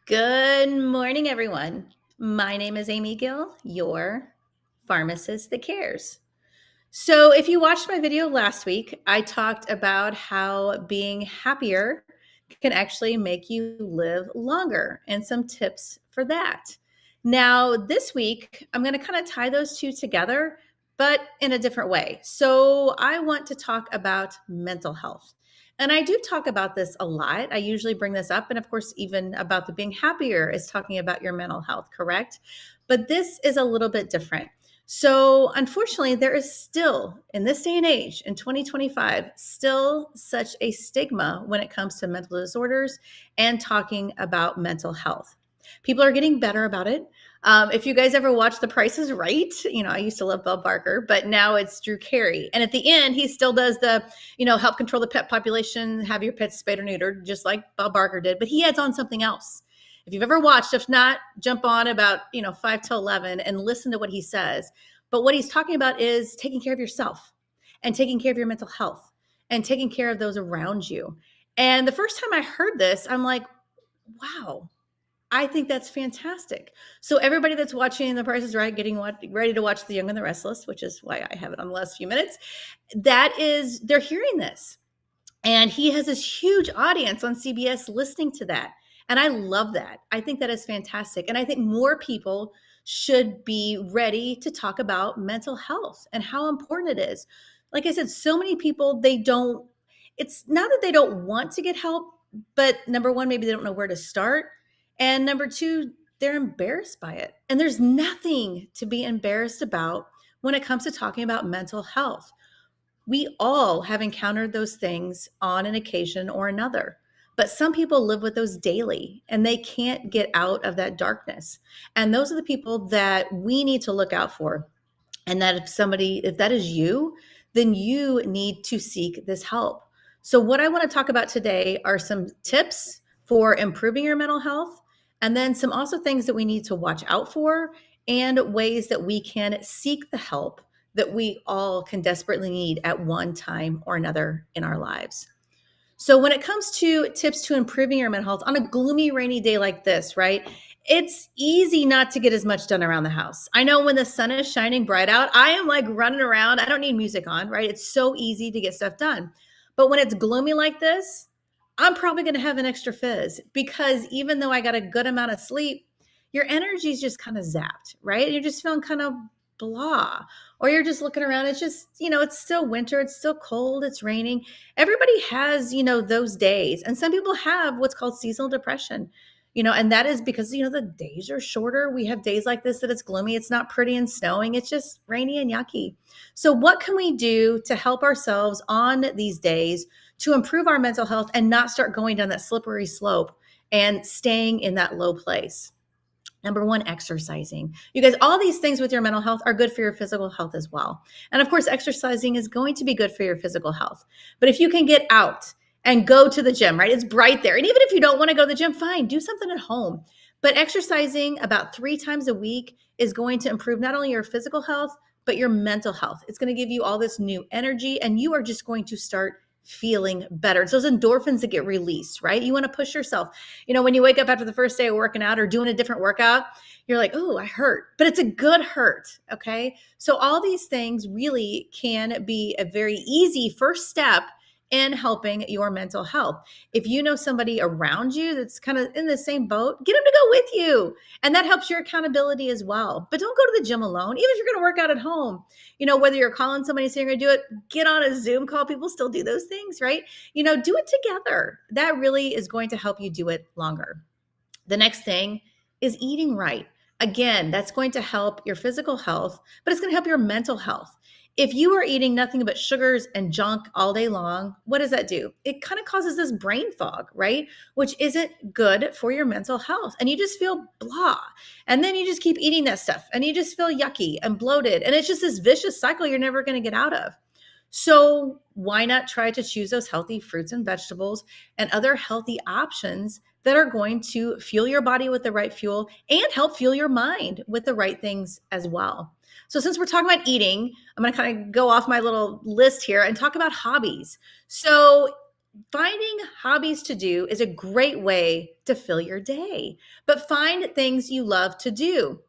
Good morning, everyone. My name is Amy Gill, your pharmacist that cares. So, if you watched my video last week, I talked about how being happier can actually make you live longer and some tips for that. Now, this week, I'm going to kind of tie those two together, but in a different way. So, I want to talk about mental health. And I do talk about this a lot. I usually bring this up. And of course, even about the being happier is talking about your mental health, correct? But this is a little bit different. So, unfortunately, there is still, in this day and age, in 2025, still such a stigma when it comes to mental disorders and talking about mental health. People are getting better about it. If you guys ever watch The Price is Right, I used to love Bob Barker, but now it's Drew Carey. And at the end, he still does the, help control the pet population, have your pets spayed or neutered, just like Bob Barker did. But he adds on something else. If you've ever watched, if not, jump on about 5 to 11 and listen to what he says. But what he's talking about is taking care of yourself and taking care of your mental health and taking care of those around you. And the first time I heard this, I'm like, wow, I think that's fantastic. So everybody that's watching The Price is Right, getting ready to watch The Young and the Restless, which is why I have it on the last few minutes, they're hearing this. And he has this huge audience on CBS listening to that. And I love that. I think that is fantastic. And I think more people should be ready to talk about mental health and how important it is. Like I said, so many people, it's not that they don't want to get help, but number one, maybe they don't know where to start. And number two, they're embarrassed by it. And there's nothing to be embarrassed about when it comes to talking about mental health. We all have encountered those things on an occasion or another, but some people live with those daily and they can't get out of that darkness. And those are the people that we need to look out for. And that if that is you, then you need to seek this help. So, what I want to talk about today are some tips for improving your mental health, and then some also things that we need to watch out for, and ways that we can seek the help that we all can desperately need at one time or another in our lives. So, when it comes to tips to improving your mental health on a gloomy, rainy day like this, right? It's easy not to get as much done around the house. I know when the sun is shining bright out, I am like running around. I don't need music on, right? It's so easy to get stuff done. But when it's gloomy like this, I'm probably going to have an extra fizz because even though I got a good amount of sleep, your energy is just kind of zapped, right? You're just feeling kind of blah. Or you're just looking around. It's just, it's still winter. It's still cold. It's raining. Everybody has, those days. And some people have what's called seasonal depression, and that is because, the days are shorter. We have days like this that it's gloomy. It's not pretty and snowing. It's just rainy and yucky. So what can we do to help ourselves on these days to improve our mental health and not start going down that slippery slope and staying in that low place? Number one, exercising. You guys, all these things with your mental health are good for your physical health as well. And of course, exercising is going to be good for your physical health. But if you can get out and go to the gym, right? It's bright there. And even if you don't want to go to the gym, fine, do something at home. But exercising about 3 times a week is going to improve not only your physical health, but your mental health. It's going to give you all this new energy, and you are just going to start feeling better. It's those endorphins that get released, right? You want to push yourself. When you wake up after the first day of working out or doing a different workout, you're like, oh, I hurt, but it's a good hurt. Okay. So all these things really can be a very easy first step in helping your mental health. If you know somebody around you that's kind of in the same boat, get them to go with you. And that helps your accountability as well. But don't go to the gym alone, even if you're going to work out at home. Whether you're calling somebody saying you're going to do it, get on a Zoom call. People still do those things, right? Do it together. That really is going to help you do it longer. The next thing is eating right. Again, that's going to help your physical health, but it's going to help your mental health. If you are eating nothing but sugars and junk all day long, what does that do? It kind of causes this brain fog, right? Which isn't good for your mental health. And you just feel blah. And then you just keep eating that stuff and you just feel yucky and bloated. And it's just this vicious cycle you're never going to get out of. So why not try to choose those healthy fruits and vegetables and other healthy options that are going to fuel your body with the right fuel and help fuel your mind with the right things as well. So since we're talking about eating, I'm going to kind of go off my little list here and talk about hobbies. So finding hobbies to do is a great way to fill your day, but find things you love to do.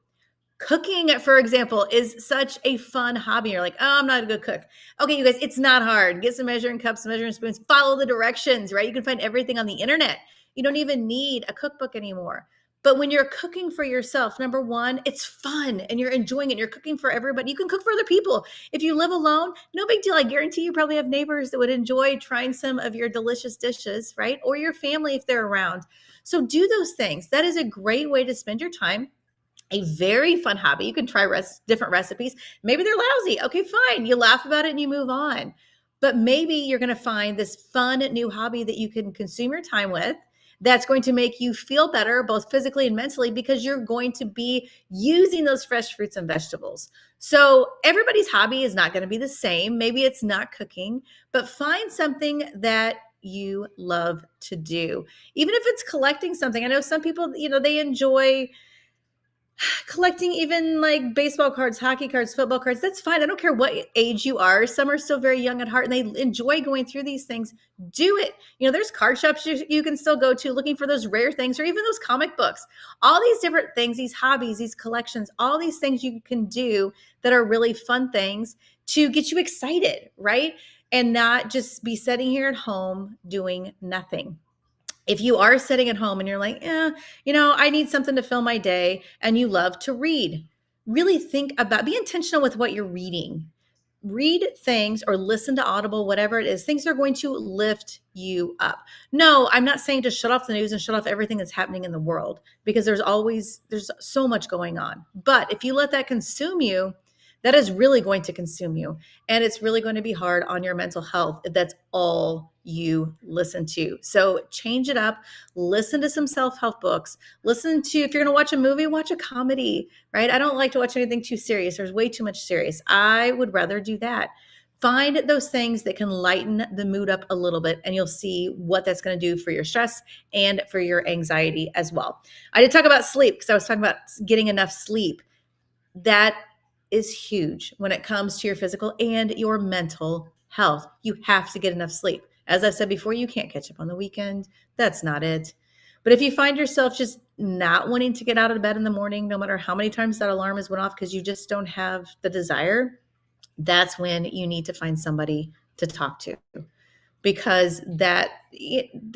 Cooking, for example, is such a fun hobby. You're like, oh, I'm not a good cook. Okay, you guys, it's not hard. Get some measuring cups, measuring spoons, follow the directions, right? You can find everything on the internet. You don't even need a cookbook anymore. But when you're cooking for yourself, number one, it's fun and you're enjoying it. You're cooking for everybody. You can cook for other people. If you live alone, no big deal. I guarantee you probably have neighbors that would enjoy trying some of your delicious dishes, right? Or your family if they're around. So do those things. That is a great way to spend your time, a very fun hobby. You can try different recipes. Maybe they're lousy. Okay, fine. You laugh about it and you move on. But maybe you're going to find this fun new hobby that you can consume your time with that's going to make you feel better, both physically and mentally, because you're going to be using those fresh fruits and vegetables. So everybody's hobby is not going to be the same. Maybe it's not cooking, but find something that you love to do. Even if it's collecting something. I know some people, they enjoy collecting even like baseball cards, hockey cards, football cards. That's fine. I don't care what age you are. Some are still very young at heart and they enjoy going through these things. Do it. There's card shops you can still go to looking for those rare things, or even those comic books. All these different things, these hobbies, these collections, all these things you can do that are really fun things to get you excited, right? And not just be sitting here at home doing nothing. If you are sitting at home and you're like, I need something to fill my day, and you love to read, really be intentional with what you're reading. Read things or listen to Audible, whatever it is, things that are going to lift you up. No, I'm not saying to shut off the news and shut off everything that's happening in the world, because there's so much going on. But if you let that consume you, that is really going to consume you. And it's really going to be hard on your mental health if that's all you listen to. So change it up. Listen to some self-help books. If you're going to watch a movie, watch a comedy, right? I don't like to watch anything too serious. There's way too much serious. I would rather do that. Find those things that can lighten the mood up a little bit, and you'll see what that's going to do for your stress and for your anxiety as well. I did talk about sleep because I was talking about getting enough sleep. That is huge when it comes to your physical and your mental health. You have to get enough sleep. As I've said before, you can't catch up on the weekend. That's not it. But if you find yourself just not wanting to get out of bed in the morning, no matter how many times that alarm has went off because you just don't have the desire, that's when you need to find somebody to talk to. Because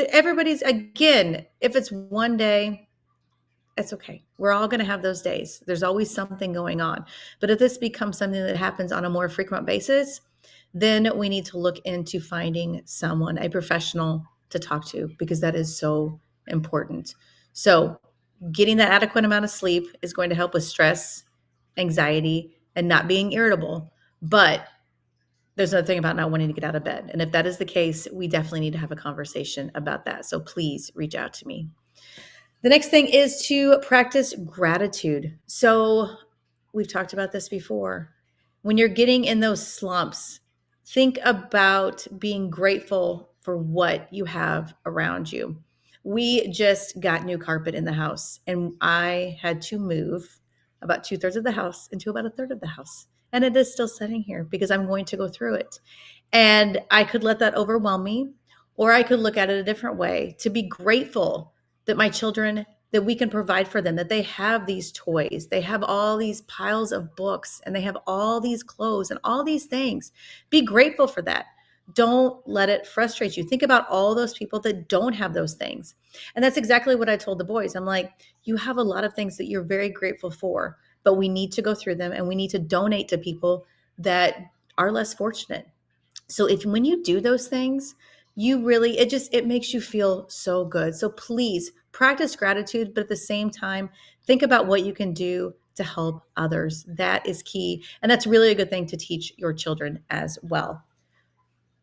everybody's, again, if it's one day, it's okay. We're all going to have those days. There's always something going on. But if this becomes something that happens on a more frequent basis, then we need to look into finding someone, a professional to talk to, because that is so important. So getting that adequate amount of sleep is going to help with stress, anxiety, and not being irritable. But there's another thing about not wanting to get out of bed. And if that is the case, we definitely need to have a conversation about that. So please reach out to me. The next thing is to practice gratitude. So we've talked about this before. When you're getting in those slumps, think about being grateful for what you have around you. We just got new carpet in the house, and I had to move about 2/3 of the house into about 1/3 of the house. And it is still sitting here because I'm going to go through it. And I could let that overwhelm me, or I could look at it a different way, to be grateful that my children, that we can provide for them, that they have these toys, they have all these piles of books, and they have all these clothes and all these things. Be grateful for that. Don't let it frustrate you. Think about all those people that don't have those things. And that's exactly what I told the boys. I'm like, you have a lot of things that you're very grateful for, but we need to go through them and we need to donate to people that are less fortunate. So when you do those things, it makes you feel so good. So please practice gratitude, but at the same time, think about what you can do to help others. That is key. And that's really a good thing to teach your children as well.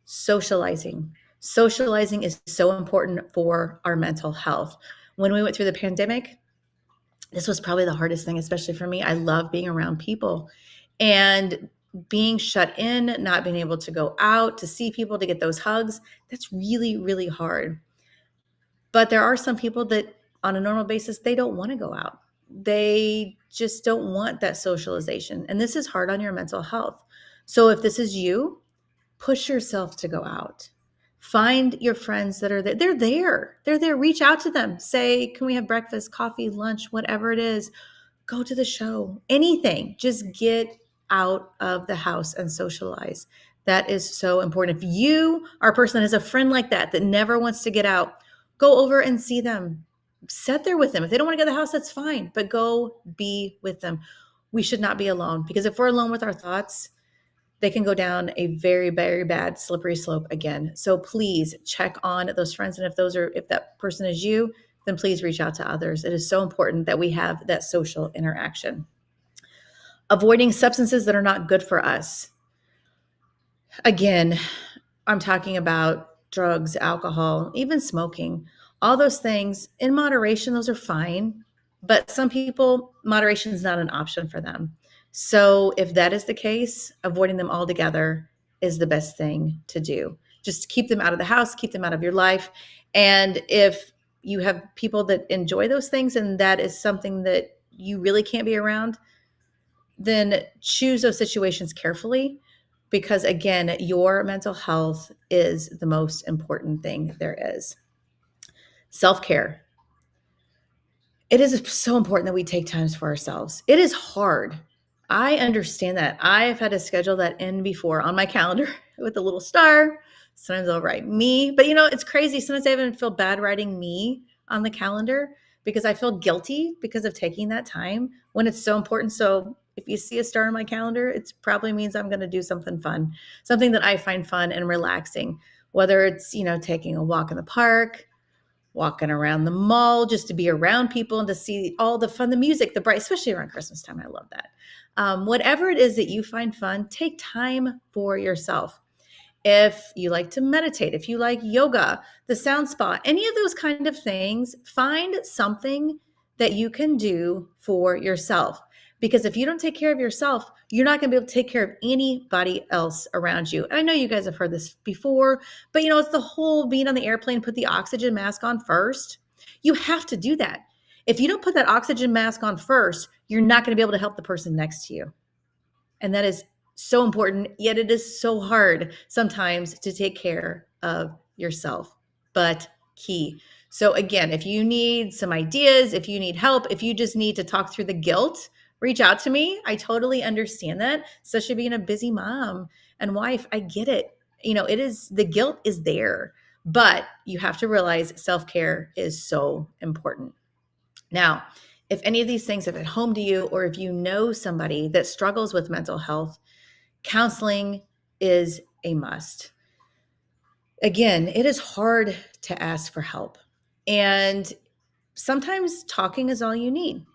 Socializing. Socializing is so important for our mental health. When we went through the pandemic, this was probably the hardest thing, especially for me. I love being around people, and being shut in, not being able to go out to see people, to get those hugs, that's really, really hard. But there are some people that on a normal basis, they don't want to go out. They just don't want that socialization. And this is hard on your mental health. So if this is you, push yourself to go out. Find your friends that are there. They're there. They're there. Reach out to them. Say, can we have breakfast, coffee, lunch, whatever it is? Go to the show, anything. Just get out of the house and socialize. That is so important. If you are a person that has a friend like that that never wants to get out, go over and see them. Sit there with them. If they don't want to get out of the house, that's fine, but go be with them. We should not be alone, because if we're alone with our thoughts, they can go down a very, very bad slippery slope again. So please check on those friends. And if that person is you, then please reach out to others. It is so important that we have that social interaction. Avoiding substances that are not good for us. Again, I'm talking about drugs, alcohol, even smoking, all those things in moderation. Those are fine. But some people, moderation is not an option for them. So if that is the case, avoiding them altogether is the best thing to do. Just keep them out of the house, keep them out of your life. And if you have people that enjoy those things and that is something that you really can't be around, then choose those situations carefully, because again, your mental health is the most important thing there is. Self-care. It is so important that we take times for ourselves. It is hard. I understand that. I've had to schedule that in before on my calendar with a little star. Sometimes I'll write me, but it's crazy. Sometimes I even feel bad writing me on the calendar because I feel guilty because of taking that time when it's so important. So if you see a star on my calendar, it probably means I'm going to do something fun, something that I find fun and relaxing, whether it's, taking a walk in the park, walking around the mall, just to be around people and to see all the fun, the music, the bright, especially around Christmas time. I love that. Whatever it is that you find fun, take time for yourself. If you like to meditate, if you like yoga, the sound spa, any of those kind of things, find something that you can do for yourself. Because if you don't take care of yourself, you're not going to be able to take care of anybody else around you. And I know you guys have heard this before, but it's the whole being on the airplane, put the oxygen mask on first. You have to do that. If you don't put that oxygen mask on first, you're not going to be able to help the person next to you. And that is so important, yet it is so hard sometimes to take care of yourself, but key. So again, if you need some ideas, if you need help, if you just need to talk through the guilt, reach out to me. I totally understand that, especially being a busy mom and wife. I get it. The guilt is there, but you have to realize self-care is so important. Now, if any of these things have hit home to you, or if you know somebody that struggles with mental health, counseling is a must. Again, it is hard to ask for help. And sometimes talking is all you need.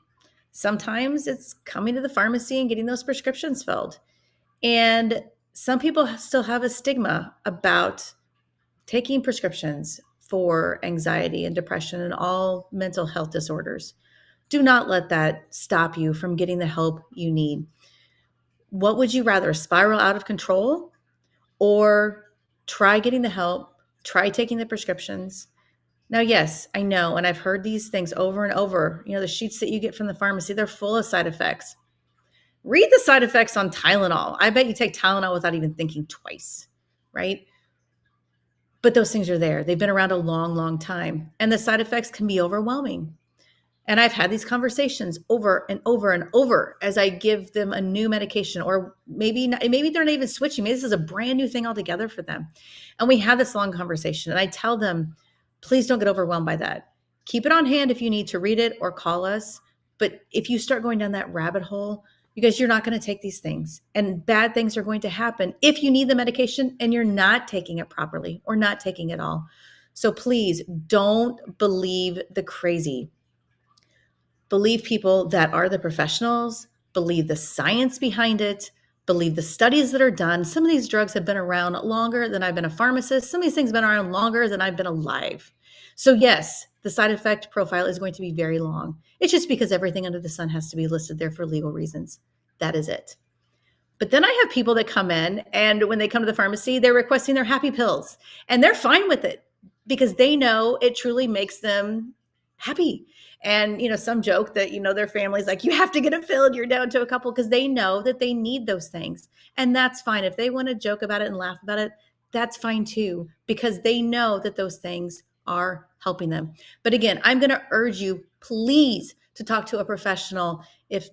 Sometimes it's coming to the pharmacy and getting those prescriptions filled. And some people still have a stigma about taking prescriptions for anxiety and depression and all mental health disorders. Do not let that stop you from getting the help you need. What would you rather, spiral out of control, or try getting the help, try taking the prescriptions? Now, yes, I know, and I've heard these things over and over. The sheets that you get from the pharmacy, they're full of side effects. Read the side effects on Tylenol. I bet you take Tylenol without even thinking twice, right? But those things are there. They've been around a long, long time, and the side effects can be overwhelming. And I've had these conversations over and over and over as I give them a new medication, or maybe they're not even switching. Maybe this is a brand new thing altogether for them. And we have this long conversation, and I tell them, please don't get overwhelmed by that. Keep it on hand if you need to read it or call us. But if you start going down that rabbit hole, you guys, you're not going to take these things, and bad things are going to happen if you need the medication and you're not taking it properly or not taking it all. So please don't believe the crazy. Believe people that are the professionals, believe the science behind it, believe the studies that are done. Some of these drugs have been around longer than I've been a pharmacist. Some of these things have been around longer than I've been alive. So yes, the side effect profile is going to be very long. It's just because everything under the sun has to be listed there for legal reasons. That is it. But then I have people that come in, and when they come to the pharmacy, they're requesting their happy pills, and they're fine with it because they know it truly makes them happy. And, some joke that, their family's like, you have to get it filled. You're down to a couple, because they know that they need those things. And that's fine. If they want to joke about it and laugh about it, that's fine too, because they know that those things are helping them. But again, I'm going to urge you, please, to talk to a professional if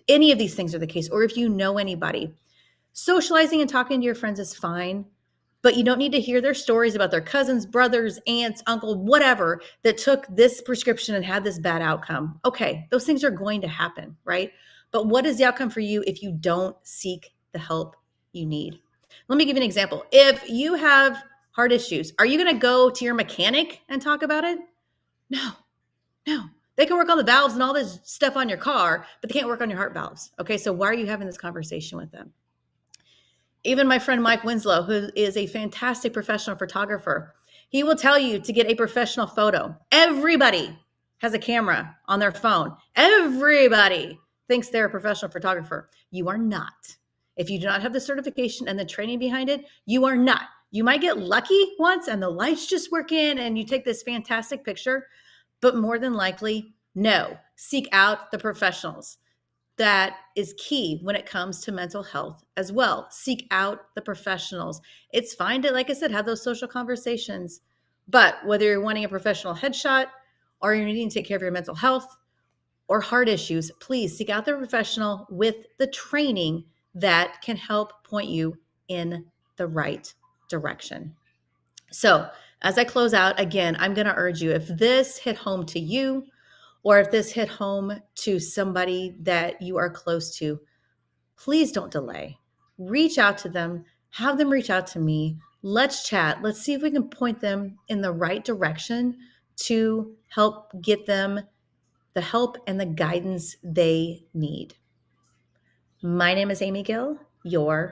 any of these things are the case, or if you know anybody. Socializing and talking to your friends is fine, but you don't need to hear their stories about their cousins, brothers, aunts, uncle, whatever that took this prescription and had this bad outcome. Okay, those things are going to happen, right? But what is the outcome for you if you don't seek the help you need? Let me give you an example. If you have heart issues, are you going to go to your mechanic and talk about it? No, no. They can work on the valves and all this stuff on your car, but they can't work on your heart valves. Okay, so why are you having this conversation with them? Even my friend Mike Winslow, who is a fantastic professional photographer, he will tell you to get a professional photo. Everybody has a camera on their phone. Everybody thinks they're a professional photographer. You are not. If you do not have the certification and the training behind it, you are not. You might get lucky once and the lights just work in and you take this fantastic picture, but more than likely, no. Seek out the professionals. That is key when it comes to mental health as well. Seek out the professionals. It's fine to, like I said, have those social conversations, but whether you're wanting a professional headshot or you're needing to take care of your mental health or heart issues, please seek out the professional with the training that can help point you in the right direction. So, as I close out, again, I'm going to urge you, if this hit home to you, or if this hit home to somebody that you are close to, please don't delay. Reach out to them, have them reach out to me. Let's chat. Let's see if we can point them in the right direction to help get them the help and the guidance they need. My name is Amy Gill, your